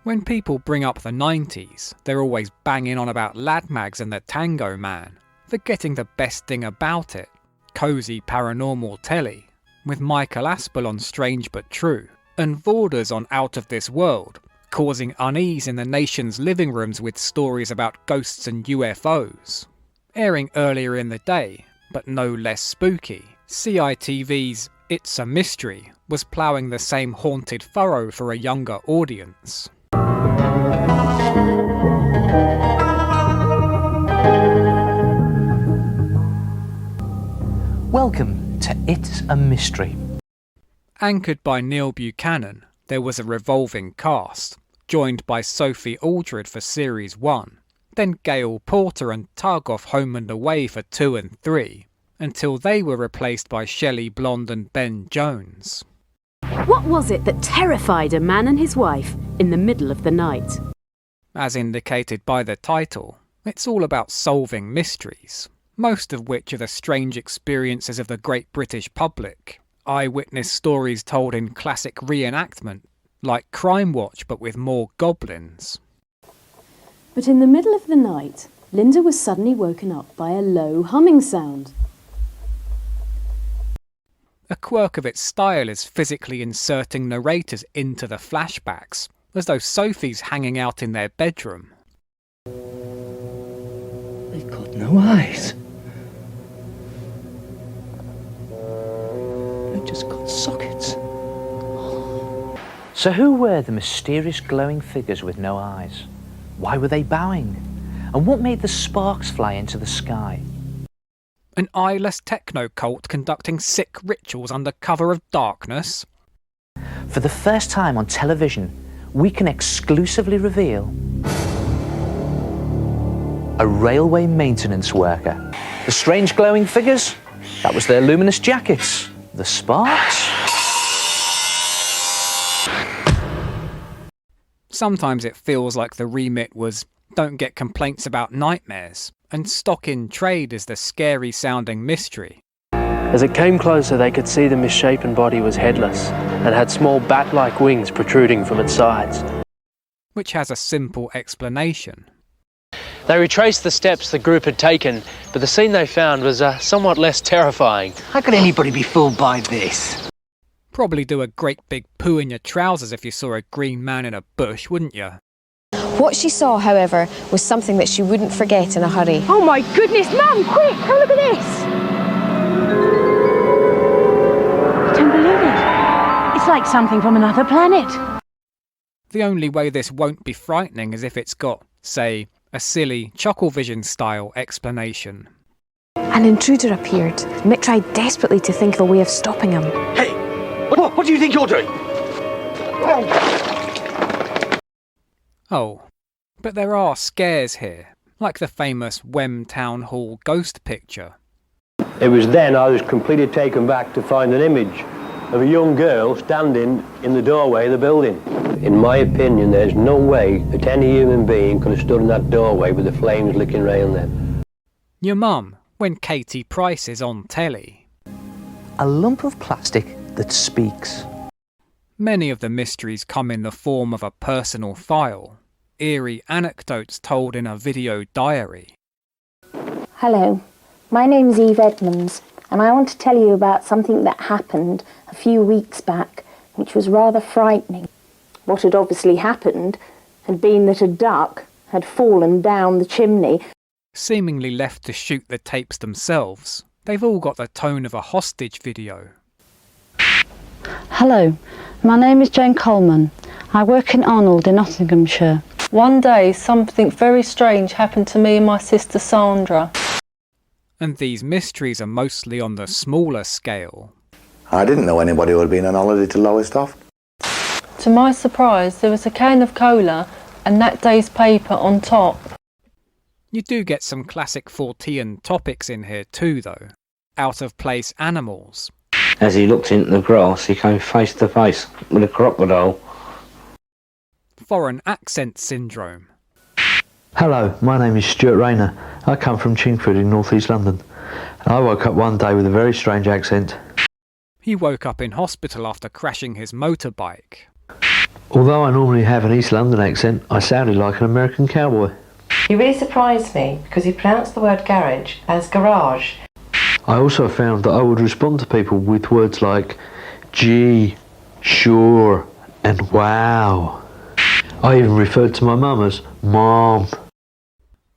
When people bring up the 90s, they're always banging on about Lad Mags and the Tango Man, forgetting the best thing about it, cosy paranormal telly, with Michael Aspel on Strange But True, and Vorders on Out of This World, causing unease in the nation's living rooms with stories about ghosts and UFOs. Airing earlier in the day, but no less spooky, CITV's It's a Mystery was ploughing the same haunted furrow for a younger audience. Welcome to It's a Mystery. Anchored by Neil Buchanan, there was a revolving cast, joined by Sophie Aldred for Series 1, then Gail Porter and Tug off Home and Away for 2 and 3, until they were replaced by Shelley Blond and Ben Jones. What was it that terrified a man and his wife in the middle of the night? As indicated by the title, it's all about solving mysteries, most of which are the strange experiences of the great British public, eyewitness stories told in classic reenactment, like Crime Watch but with more goblins. But in the middle of the night, Linda was suddenly woken up by a low humming sound. A quirk of its style is physically inserting narrators into the flashbacks, as though Sophie's hanging out in their bedroom. They've got no eyes. They've just got sockets. So who were the mysterious glowing figures with no eyes? Why were they bowing? And what made the sparks fly into the sky? An eyeless techno cult conducting sick rituals under cover of darkness? For the first time on television, we can exclusively reveal a railway maintenance worker. The strange glowing figures? That was their luminous jackets. The sparks? Sometimes it feels like the remit was don't get complaints about nightmares, and stock in trade is the scary sounding mystery. As it came closer, they could see the misshapen body was headless and had small bat-like wings protruding from its sides. Which has a simple explanation. They retraced the steps the group had taken, but the scene they found was somewhat less terrifying. How could anybody be fooled by this? Probably do a great big poo in your trousers if you saw a green man in a bush, wouldn't you? What she saw, however, was something that she wouldn't forget in a hurry. Oh my goodness, Mum, quick, have a look at this! I don't believe it. It's like something from another planet. The only way this won't be frightening is if it's got, say, a silly Chucklevision-style explanation. An intruder appeared. Mick tried desperately to think of a way of stopping him. Hey, what do you think you're doing? Oh, but there are scares here, like the famous Wem Town Hall ghost picture. It was then I was completely taken back to find an image of a young girl standing in the doorway of the building. In my opinion, there's no way that any human being could have stood in that doorway with the flames licking around them. Your mum, when Katie Price is on telly. A lump of plastic that speaks. Many of the mysteries come in the form of a personal file, eerie anecdotes told in a video diary. Hello, my name's Eve Edmonds, and I want to tell you about something that happened a few weeks back, which was rather frightening. What had obviously happened had been that a duck had fallen down the chimney. Seemingly left to shoot the tapes themselves, they've all got the tone of a hostage video. Hello, my name is Jane Coleman. I work in Arnold in Nottinghamshire. One day, something very strange happened to me and my sister Sandra. And these mysteries are mostly on the smaller scale. I didn't know anybody who had been on holiday to Lowestoft. To my surprise, there was a can of cola and that day's paper on top. You do get some classic Fortean topics in here too, though. Out-of-place animals. As he looked into the grass, he came face to face with a crocodile. Foreign accent syndrome. Hello, my name is Stuart Rayner. I come from Chingford in North East London. I woke up one day with a very strange accent. He woke up in hospital after crashing his motorbike. Although I normally have an East London accent, I sounded like an American cowboy. He really surprised me because he pronounced the word garage as garage. I also found that I would respond to people with words like gee, sure, and wow. I even referred to my mum as Mom.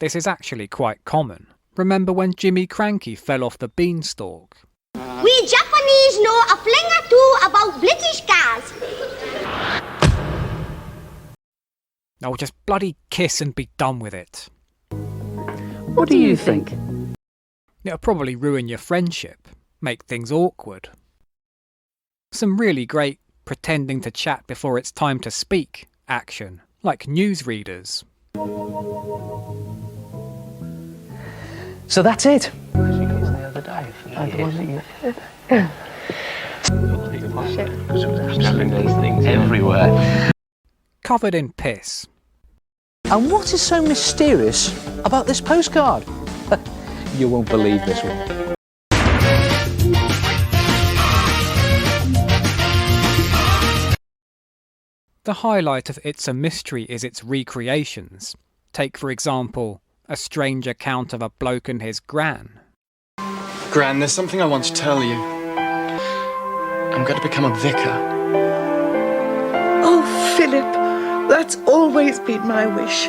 This is actually quite common. Remember when Jimmy Cranky fell off the beanstalk? We Japanese know a fling or two about British cars. Oh, just bloody kiss and be done with it. What do you think? It'll probably ruin your friendship, make things awkward. Some really great pretending to chat before it's time to speak action, like newsreaders. So that's it. Everywhere. Covered in piss. And what is so mysterious about this postcard? You won't believe this one. The highlight of It's a Mystery is its recreations. Take, for example, A Strange Account of a Bloke and His Gran. Gran, there's something I want to tell you. I'm going to become a vicar. Oh, Philip, that's always been my wish.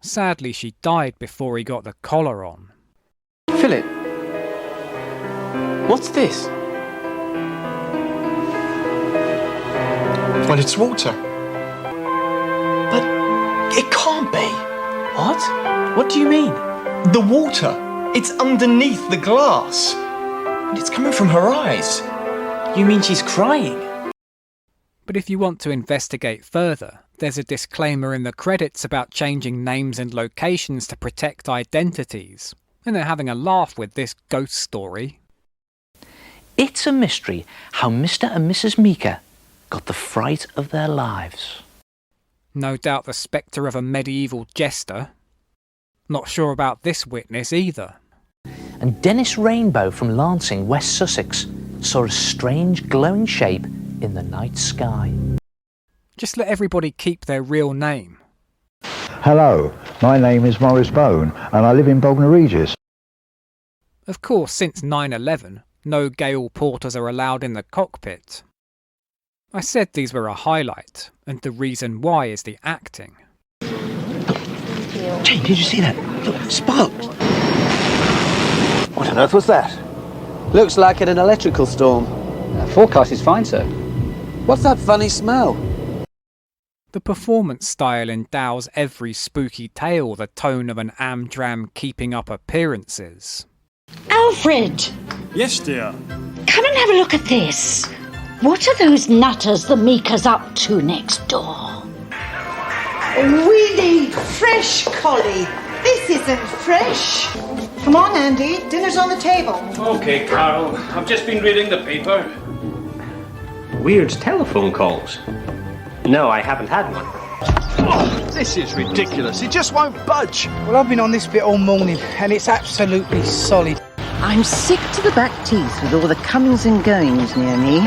Sadly, she died before he got the collar on. Philip, what's this? Well, it's water. But it can't be. What? What do you mean? The water. It's underneath the glass. And it's coming from her eyes. You mean she's crying? But if you want to investigate further, there's a disclaimer in the credits about changing names and locations to protect identities. And they're having a laugh with this ghost story. It's a mystery how Mr. and Mrs. Meeker got the fright of their lives. No doubt the spectre of a medieval jester. Not sure about this witness either. And Dennis Rainbow from Lancing, West Sussex, saw a strange glowing shape in the night sky. Just let everybody keep their real name. Hello, my name is Maurice Bone and I live in Bognor Regis. Of course, since 9/11, no Gale Porters are allowed in the cockpit. I said these were a highlight, and the reason why is the acting. Jane, did you see that? Look, sparks. What on earth was that? Looks like an electrical storm. Forecast is fine, sir. What's that funny smell? The performance style endows every spooky tale the tone of an Amdram keeping up appearances. Alfred! Yes, dear? Come and have a look at this. What are those nutters the Meeker's up to next door? We need fresh, Collie. This isn't fresh. Come on, Andy. Dinner's on the table. OK, Carol. I've just been reading the paper. Weird telephone calls. No, I haven't had one. Oh, this is ridiculous. It just won't budge. Well, I've been on this bit all morning, and it's absolutely solid. I'm sick to the back teeth with all the comings and goings near me.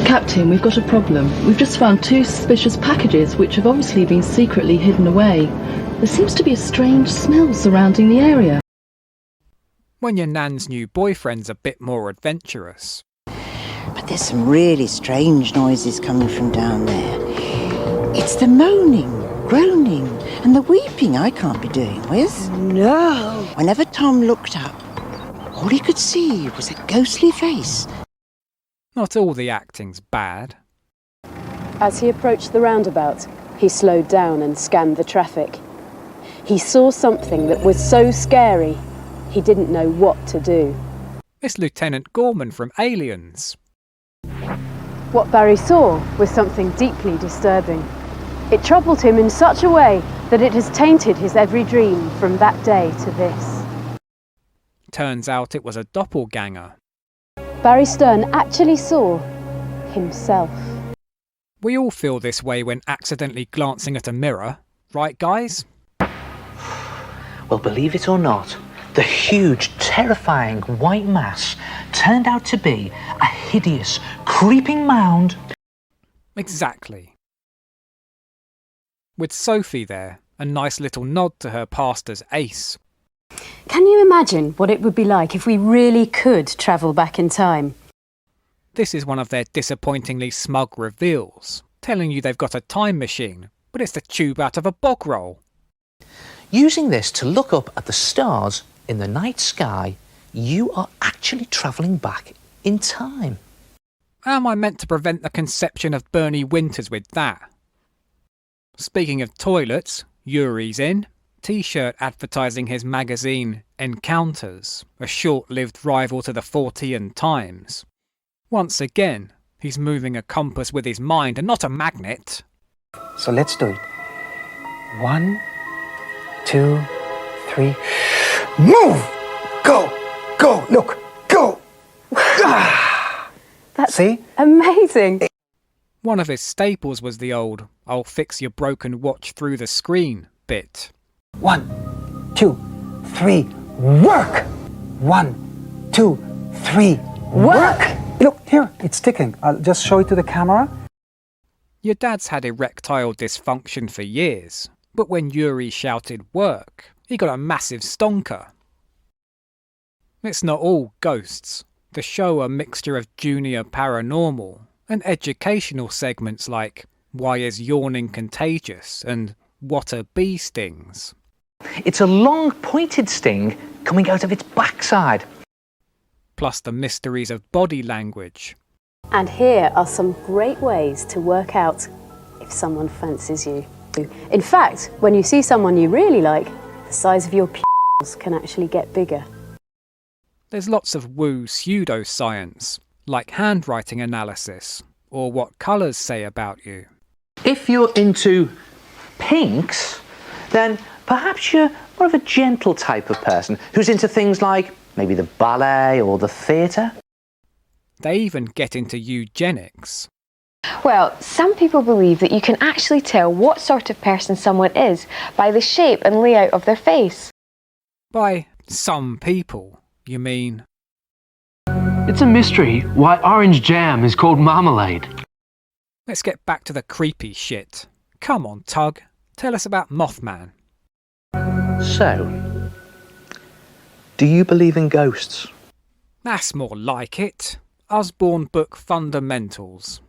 Captain, we've got a problem. We've just found 2 suspicious packages which have obviously been secretly hidden away. There seems to be a strange smell surrounding the area. When your nan's new boyfriend's a bit more adventurous. But there's some really strange noises coming from down there. It's the moaning, groaning, and the weeping I can't be doing with. No. Whenever Tom looked up, all he could see was a ghostly face. Not all the acting's bad. As he approached the roundabout, he slowed down and scanned the traffic. He saw something that was so scary, he didn't know what to do. It's Lieutenant Gorman from Aliens. What Barry saw was something deeply disturbing. It troubled him in such a way that it has tainted his every dream from that day to this. Turns out it was a doppelganger. Barry Stern actually saw himself. We all feel this way when accidentally glancing at a mirror, right guys? Well, believe it or not, the huge, terrifying white mass turned out to be a hideous, creeping mound. Exactly. With Sophie there, a nice little nod to her pastor's ace. Can you imagine what it would be like if we really could travel back in time? This is one of their disappointingly smug reveals, telling you they've got a time machine, but it's the tube out of a bog roll. Using this to look up at the stars in the night sky, you are actually travelling back in time. How am I meant to prevent the conception of Bernie Winters with that? Speaking of toilets, Uri's in. T-shirt advertising his magazine Encounters, a short-lived rival to the Fortean Times. Once again, he's moving a compass with his mind and not a magnet. So let's do it. 1, 2, 3. Move! Go! Go! Look! Go! That's See? amazing. One of his staples was the old "I'll fix your broken watch through the screen" bit. 1, 2, 3, work! 1, 2, 3, work! Look, here, it's ticking. I'll just show it to the camera. Your dad's had erectile dysfunction for years, but when Uri shouted work, he got a massive stonker. It's not all ghosts. The show a mixture of junior paranormal and educational segments like "Why is yawning contagious?" and "What are bee stings?" It's a long pointed sting coming out of its backside. Plus the mysteries of body language. And here are some great ways to work out if someone fancies you. In fact, when you see someone you really like, the size of your pupils can actually get bigger. There's lots of woo pseudoscience, like handwriting analysis, or what colours say about you. If you're into pinks, then perhaps you're more of a gentle type of person who's into things like maybe the ballet or the theatre. They even get into eugenics. Well, some people believe that you can actually tell what sort of person someone is by the shape and layout of their face. By some people, you mean? It's a mystery why orange jam is called marmalade. Let's get back to the creepy shit. Come on, Tug. Tell us about Mothman. So, do you believe in ghosts? That's more like it. Usborne Book Fundamentals.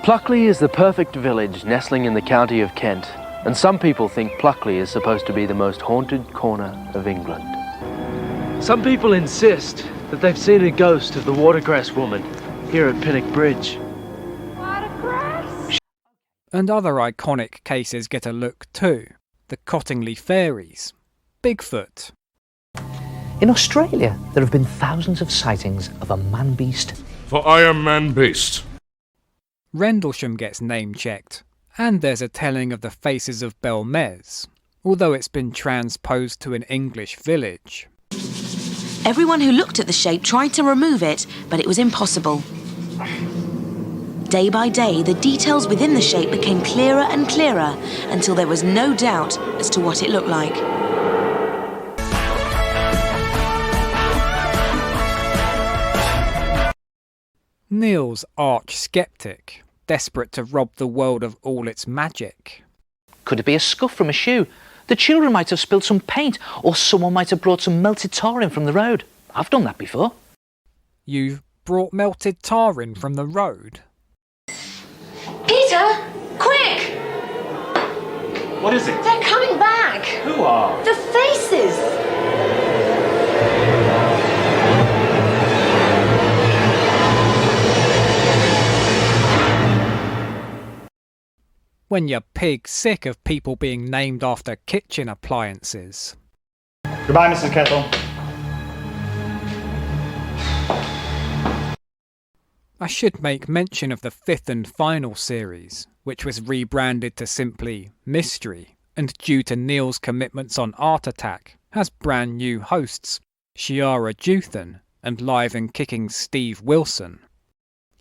Pluckley is the perfect village nestling in the county of Kent, and some people think Pluckley is supposed to be the most haunted corner of England. Some people insist that they've seen a ghost of the Watercress woman here at Pinnock Bridge. And other iconic cases get a look too. The Cottingley Fairies. Bigfoot. In Australia, there have been thousands of sightings of a man-beast. For I am man-beast. Rendlesham gets name-checked. And there's a telling of the faces of Belmez, although it's been transposed to an English village. Everyone who looked at the shape tried to remove it, but it was impossible. Day by day, the details within the shape became clearer and clearer until there was no doubt as to what it looked like. Neil's arch-skeptic, desperate to rob the world of all its magic. Could it be a scuff from a shoe? The children might have spilled some paint, or someone might have brought some melted tar in from the road. I've done that before. You've brought melted tar in from the road? Peter, quick! What is it? They're coming back! Who are? The faces! When you're pig sick of people being named after kitchen appliances. Goodbye, Mrs. Kettle. I should make mention of the fifth and final series, which was rebranded to simply Mystery, and due to Neil's commitments on Art Attack, has brand new hosts, Shiara Juthan and live and kicking Steve Wilson.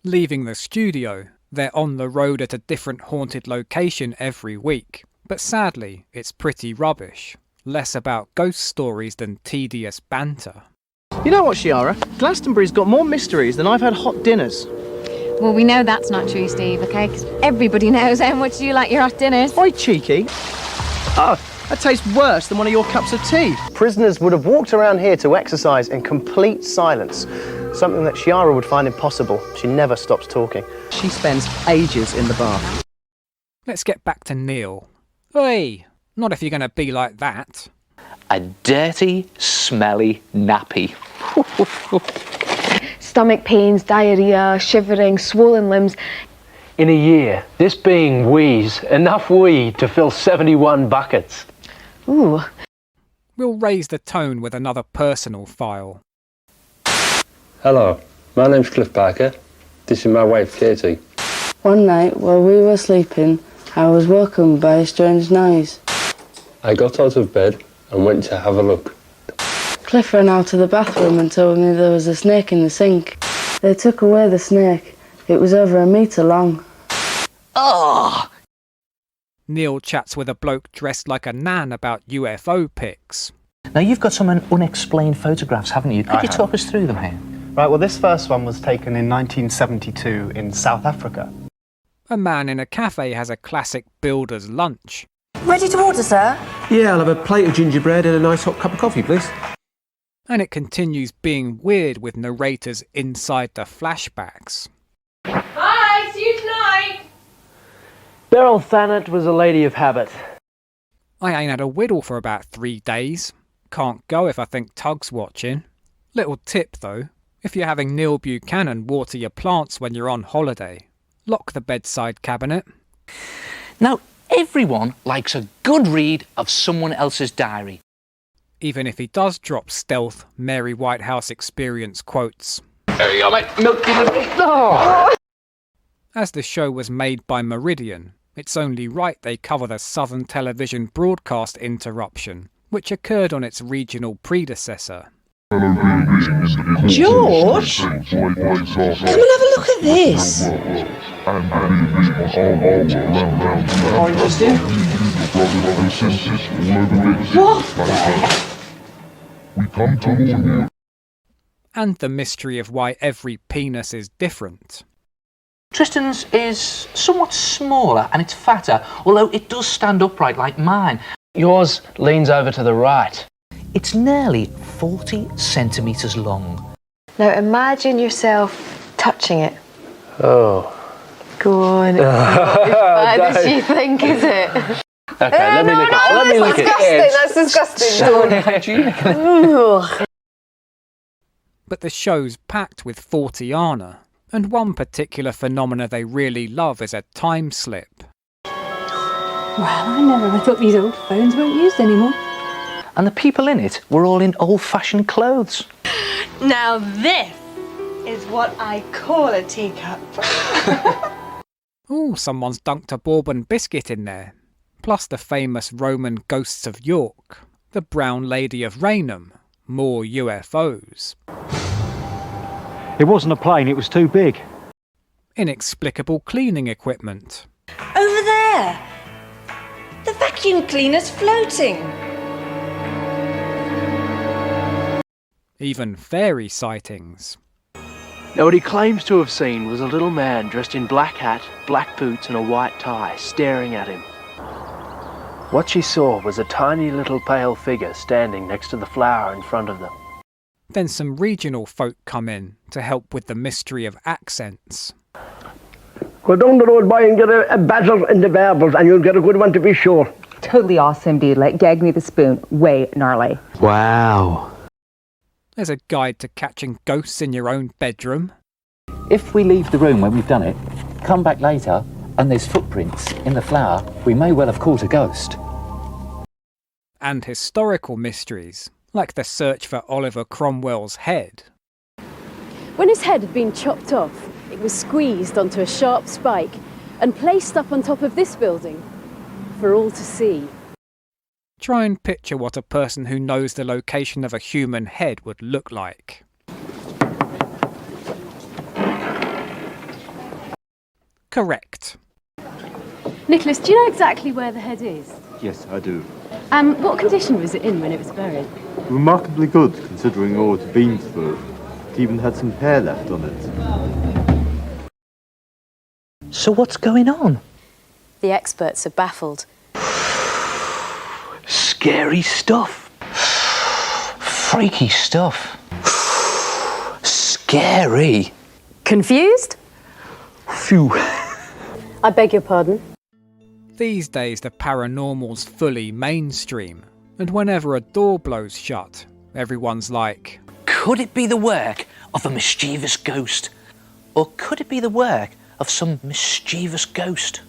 Leaving the studio, they're on the road at a different haunted location every week, but sadly it's pretty rubbish, less about ghost stories than tedious banter. You know what, Shiara? Glastonbury's got more mysteries than I've had hot dinners. Well, we know that's not true, Steve, okay? Because everybody knows how much you like your hot dinners. Oi, cheeky. Oh, that tastes worse than one of your cups of tea. Prisoners would have walked around here to exercise in complete silence, something that Chiara would find impossible. She never stops talking. She spends ages in the bath. Let's get back to Neil. Hey, not if you're going to be like that. A dirty, smelly nappy. Stomach pains, diarrhea, shivering, swollen limbs. In a year, this being wheeze enough wee to fill 71 buckets. Ooh. We'll raise the tone with another personal file. Hello, my name's Cliff Parker. This is my wife, Katie. One night, while we were sleeping, I was woken by a strange noise. I got out of bed and went to have a look. Cliff ran out of the bathroom and told me there was a snake in the sink. They took away the snake. It was over 1 metre long. Oh! Neil chats with a bloke dressed like a nan about UFO pics. Now, you've got some unexplained photographs, haven't you? Could you talk us through them here? Right, well, this first one was taken in 1972 in South Africa. A man in a cafe has a classic builder's lunch. Ready to order, sir? Yeah, I'll have a plate of gingerbread and a nice hot cup of coffee, please. And it continues being weird with narrators inside the flashbacks. Bye, see you tonight! Beryl Thanet was a lady of habit. I ain't had a whittle for about 3 days. Can't go if I think Tug's watching. Little tip though, if you're having Neil Buchanan water your plants when you're on holiday, lock the bedside cabinet. Now, everyone likes a good read of someone else's diary. Even if he does drop stealth Mary Whitehouse experience quotes. There you go, mate. Milk delivery. Oh. As the show was made by Meridian, it's only right they cover the Southern Television broadcast interruption, which occurred on its regional predecessor. George? Come and have a look at this. What? We come to warn you. And the mystery of why every penis is different. Tristan's is somewhat smaller and it's fatter, although it does stand upright like mine. Yours leans over to the right. It's nearly 40 centimetres long. Now imagine yourself touching it. Oh. Go on. It's not as bad as you think, is it? Okay, let me look at it. Let me look at it. That's disgusting. So hygienic. But the show's packed with Forteana, and one particular phenomena they really love is a time slip. Well, I never thought these old phones weren't used anymore. And the people in it were all in old-fashioned clothes. Now this is what I call a teacup. Ooh, someone's dunked a bourbon biscuit in there. Plus the famous Roman ghosts of York, the Brown Lady of Raynham, more UFOs. It wasn't a plane, it was too big. Inexplicable cleaning equipment. Over there. The vacuum cleaner's floating. Even fairy sightings. Now, what he claims to have seen was a little man dressed in black hat, black boots and a white tie staring at him. What she saw was a tiny little pale figure standing next to the flower in front of them. Then some regional folk come in to help with the mystery of accents. Go down the road, boy, and get a badger in the barbers, and you'll get a good one to be sure. Totally awesome, dude. Like, gag me the spoon. Way gnarly. Wow. There's a guide to catching ghosts in your own bedroom. If we leave the room when we've done it, come back later, and there's footprints in the flower, we may well have caught a ghost. And historical mysteries, like the search for Oliver Cromwell's head. When his head had been chopped off, it was squeezed onto a sharp spike and placed up on top of this building for all to see. Try and picture what a person who knows the location of a human head would look like. Correct. Nicholas, do you know exactly where the head is? Yes, I do. What condition was it in when it was buried? Remarkably good, considering all it's been through. It even had some hair left on it. So what's going on? The experts are baffled. Scary stuff. Freaky stuff. Scary. Confused? Phew. I beg your pardon? These days the paranormal's fully mainstream, and whenever a door blows shut, everyone's like, could it be the work of a mischievous ghost? Or could it be the work of some mischievous ghost?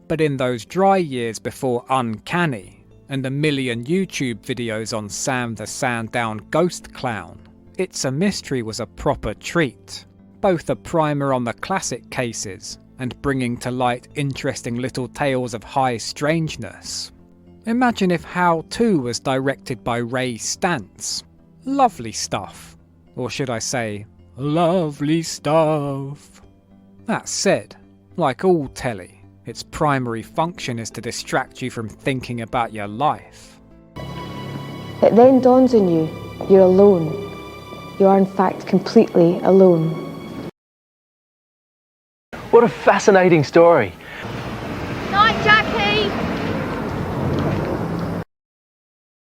But in those dry years before Uncanny, and a million YouTube videos on Sam the Sandown Ghost Clown, It's a Mystery was a proper treat. Both a primer on the classic cases, and bringing to light interesting little tales of high strangeness. Imagine if How To was directed by Ray Stantz. Lovely stuff. Or should I say, lovely stuff. That said, like all telly, its primary function is to distract you from thinking about your life. It then dawns on you, you're alone. You are in fact completely alone. What a fascinating story.